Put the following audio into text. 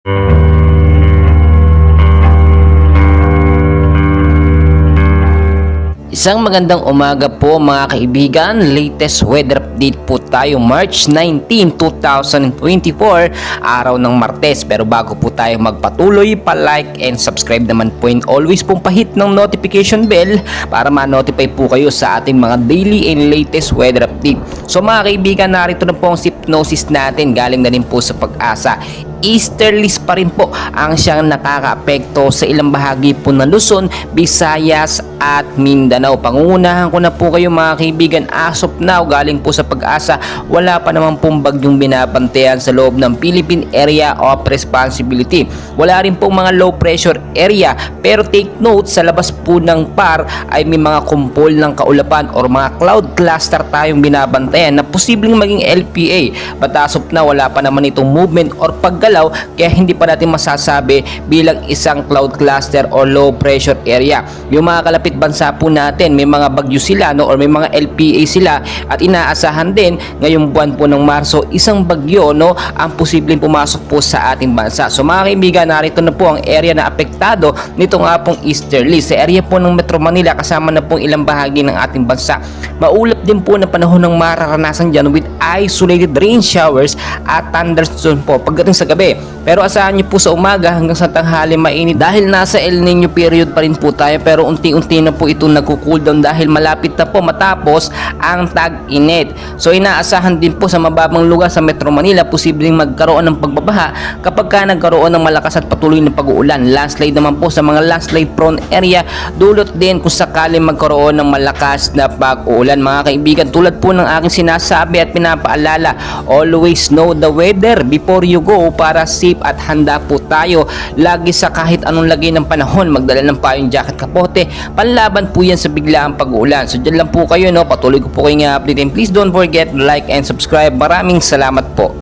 Isang magandang umaga po mga kaibigan, latest weather update po tayo March 19, 2024, araw ng Martes. Pero bago po tayo magpatuloy, pa-like and subscribe naman po and always pong pahit ng notification bell para ma-notify po kayo sa ating mga daily and latest weather update. So mga kaibigan, narito na po ang hypnosis natin, galing na rin po sa Pag-asa. Easterlies pa rin po ang siyang nakakaapekto sa ilang bahagi po ng Luzon, Visayas at Mindanao. Pangungunahan ko na po kayo mga kaibigan, as of now galing po sa Pag-asa, wala pa naman pong bagyong binabantayan sa loob ng Philippine Area of Responsibility. Wala rin pong mga low pressure area, pero take note, sa labas po ng PAR ay may mga kumpol ng kaulapan or mga cloud cluster tayong binabantayan na posibleng maging LPA. But as of now, wala pa naman itong movement or paggalaw, kaya hindi pa natin masasabi bilang isang cloud cluster or low pressure area. Yung mga kalapit bansa po natin, may mga bagyo sila, no, or may mga LPA sila, at inaasahan din ngayong buwan po ng Marso isang bagyo, no, ang posibleng pumasok po sa ating bansa. So mga kaibigan, narito na po ang area na apektado nito nga pong easterlies. Sa area po ng Metro Manila, kasama na pong ilang bahagi ng ating bansa. Maulap din po na panahon ng mararanasan dyan with isolated rain showers at thunderstorms po pagdating sa gabi. Pero asahan nyo po sa umaga hanggang sa tanghali mainit dahil nasa El Nino period pa rin po tayo, pero unti-unti na po ito nagko-cool down dahil malapit na po matapos ang tag-init. So inaasahan din po sa mababang lugar sa Metro Manila, posibleng magkaroon ng pagbabaha kapag ka nagkaroon ng malakas at patuloy na pag-uulan. Landslide naman po sa mga landslide prone area, dulot din kung sakaling magkaroon ng malakas na pag-uulan. Mga kaibigan, tulad po ng aking sinasabi at pinapaalala, always know the weather before you go para safe at handa po tayo lagi sa kahit anong lagay ng panahon. Magdala ng payong, jacket, kapote, panlaban po yan sa biglaang pag-uulan. So dyan lang po kayo, no? Patuloy ko po kayong update, and please don't forget like and subscribe. Maraming salamat po.